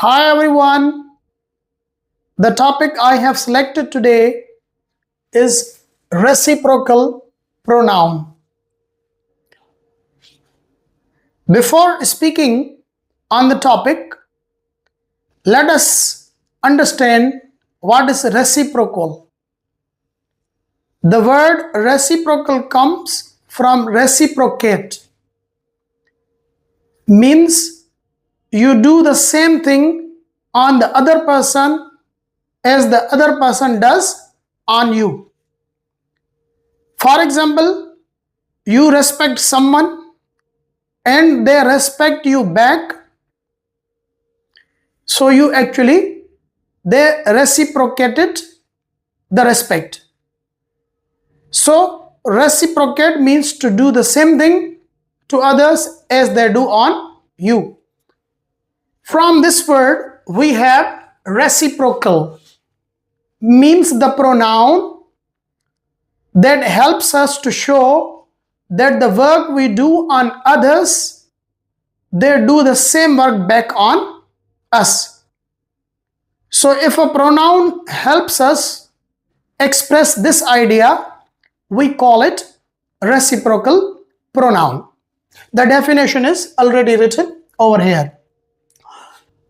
Hi everyone. The topic I have selected today is reciprocal pronoun. Before speaking on the topic, let us understand what is reciprocal. The word reciprocal comes from reciprocate, means you do the same thing on the other person as the other person does on you. For example, you respect someone and they respect you back, so they reciprocated the respect. So reciprocate means to do the same thing to others as they do on you. From this word we have reciprocal, means the pronoun that helps us to show that the work we do on others, they do the same work back on us. So if a pronoun helps us express this idea, we call it reciprocal pronoun. The definition is already written over here.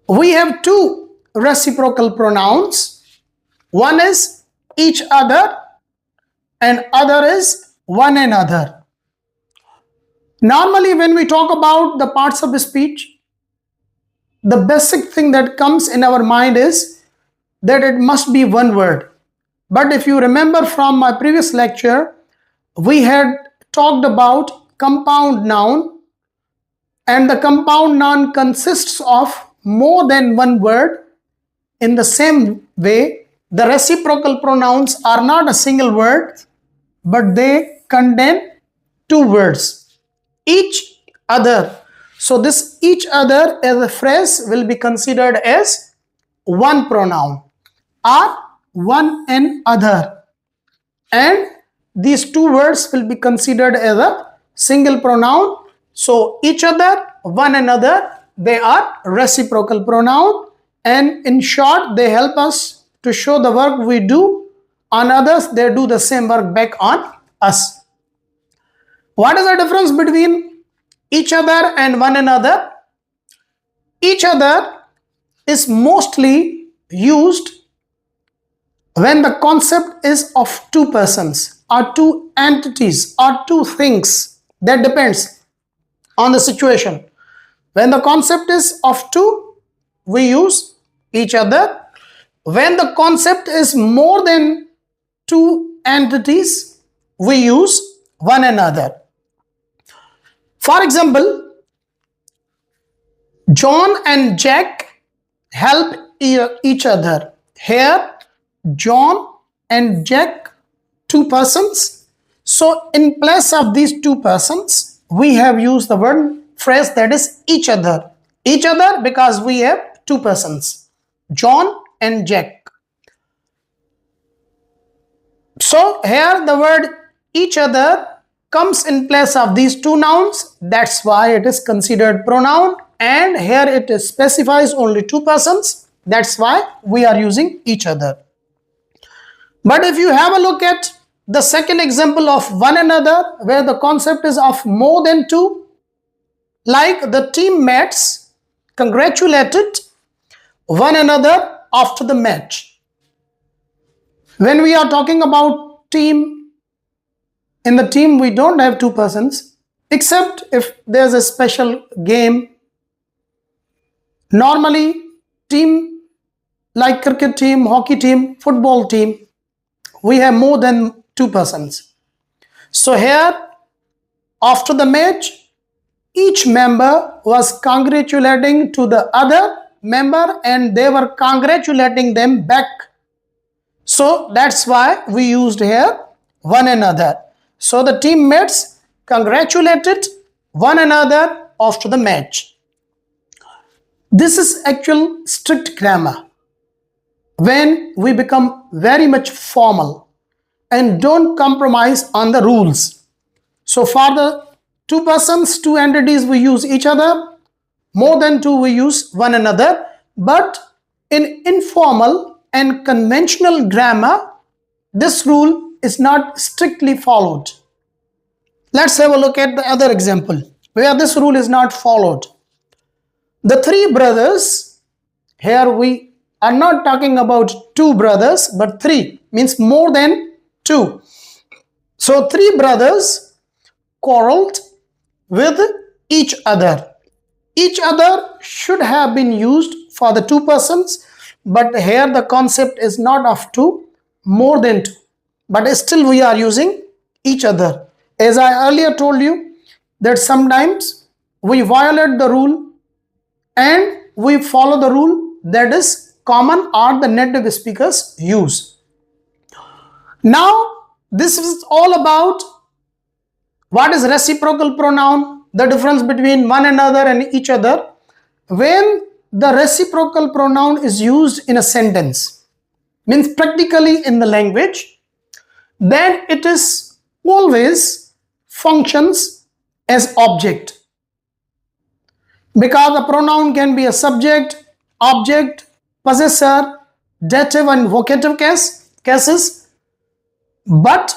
We have two reciprocal pronouns. One is each other and other is one another. Normally when we talk about the parts of speech, the basic thing that comes in our mind is that it must be one word. But if you remember from my previous lecture, we had talked about compound noun, and the compound noun consists of more than one word. In the same way, the reciprocal pronouns are not a single word, but they contain two words, each other. So this each other as a phrase will be considered as one pronoun, or one and other, and these two words will be considered as a single pronoun. So each other, one another, they are reciprocal pronoun, and in short they help us to show the work we do on others, they do the same work back on us. What is the difference between each other and one another? Each other is mostly used when the concept is of two persons or two entities or two things. That depends on the situation. When the concept is of two, we use each other. When the concept is more than two entities, we use one another. For example, John and Jack help each other. Here, John and Jack, two persons. So in place of these two persons, we have used the word phrase that is each other. Each other because we have two persons, John and Jack. So here the word each other comes in place of these two nouns. That's why it is considered pronoun, and here it specifies only two persons. That's why we are using each other. But if you have a look at the second example of one another, where the concept is of more than two, like the teammates congratulated one another after the match. When we are talking about team, in the team we don't have two persons, except if there's a special game. Normally team like cricket team, hockey team, football team, we have more than two persons. So here, after the match, each member was congratulating to the other member and they were congratulating them back. So that's why we used here one another. So the teammates congratulated one another after the match. This is actual strict grammar. When we become very much formal and don't compromise on the rules. So for the two persons, two entities, we use each other. More than two, we use one another. But in informal and conventional grammar, this rule is not strictly followed. Let's have a look at the other example where this rule is not followed. The three brothers, here we are not talking about two brothers, but three, means more than two. So three brothers quarreled with each other. Each other should have been used for the two persons, but here the concept is not of two, more than two. But still we are using each other. As I earlier told you that sometimes we violate the rule and we follow the rule that is common or the native speakers use. Now this is all about what is reciprocal pronoun, the difference between one another and each other. When the reciprocal pronoun is used in a sentence, means practically in the language, then it is always functions as object, because the pronoun can be a subject, object, possessor, dative and vocative cases. But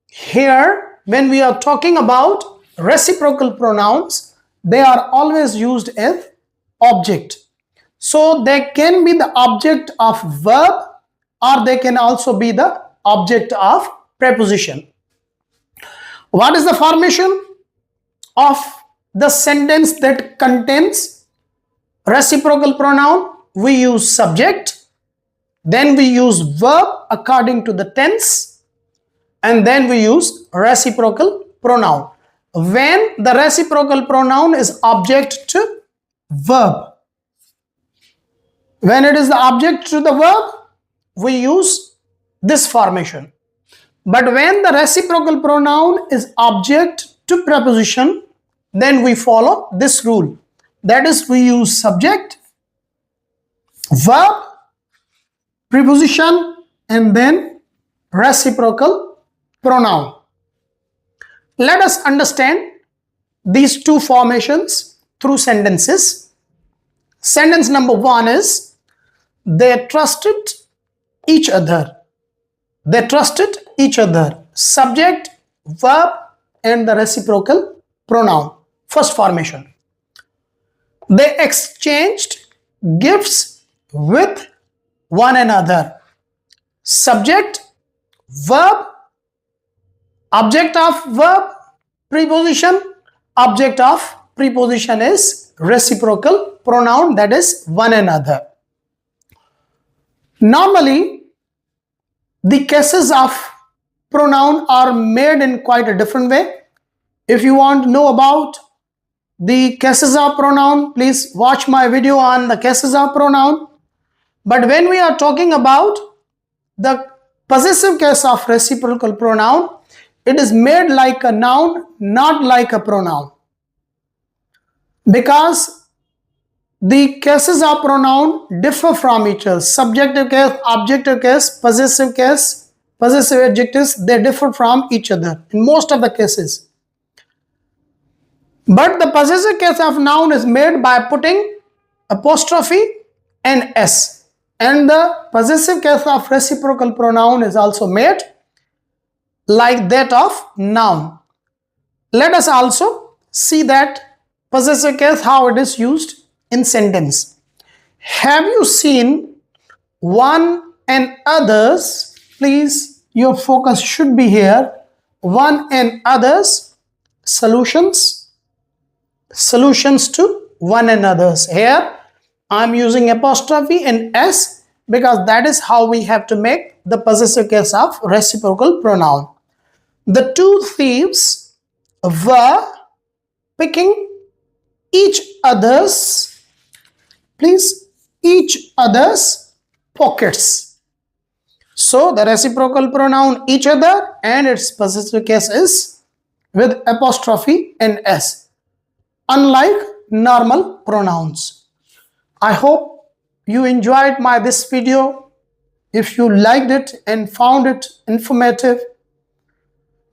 here when we are talking about reciprocal pronouns, they are always used as object. So they can be the object of verb or they can also be the object of preposition. What is the formation of the sentence that contains reciprocal pronoun? We use subject, then we use verb according to the tense, and then we use reciprocal pronoun. When the reciprocal pronoun is object to verb, when it is the object to the verb, we use this formation. But when the reciprocal pronoun is object to preposition, then we follow this rule. That is, we use subject, verb, preposition, and then reciprocal pronoun. Let us understand these two formations through sentences. Sentence number one is, they trusted each other. They trusted each other. Subject, verb, and the reciprocal pronoun. First formation. They exchanged gifts with one another. Subject, verb, object of verb, preposition. Object of preposition is reciprocal pronoun, that is one another. Normally, the cases of pronoun are made in quite a different way. If you want to know about the cases of pronoun, please watch my video on the cases of pronoun. But when we are talking about the possessive case of reciprocal pronoun, it is made like a noun, not like a pronoun. Because the cases of pronoun differ from each other. Subjective case, objective case, possessive adjectives, they differ from each other in most of the cases. But the possessive case of noun is made by putting apostrophe and s. And the possessive case of reciprocal pronoun is also made like that of noun. Let us also see that possessive case, how it is used in sentence. Have you seen one and others? Please, your focus should be here. One and others, solutions to one another's. Here I am using apostrophe and s because that is how we have to make the possessive case of reciprocal pronoun. The two thieves were picking each other's pockets. So the reciprocal pronoun each other and its possessive case is with apostrophe and s, unlike normal pronouns. I hope you enjoyed this video. If you liked it and found it informative,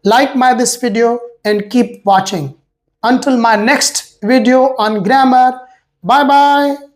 like this video and keep watching. Until my next video on grammar, bye bye.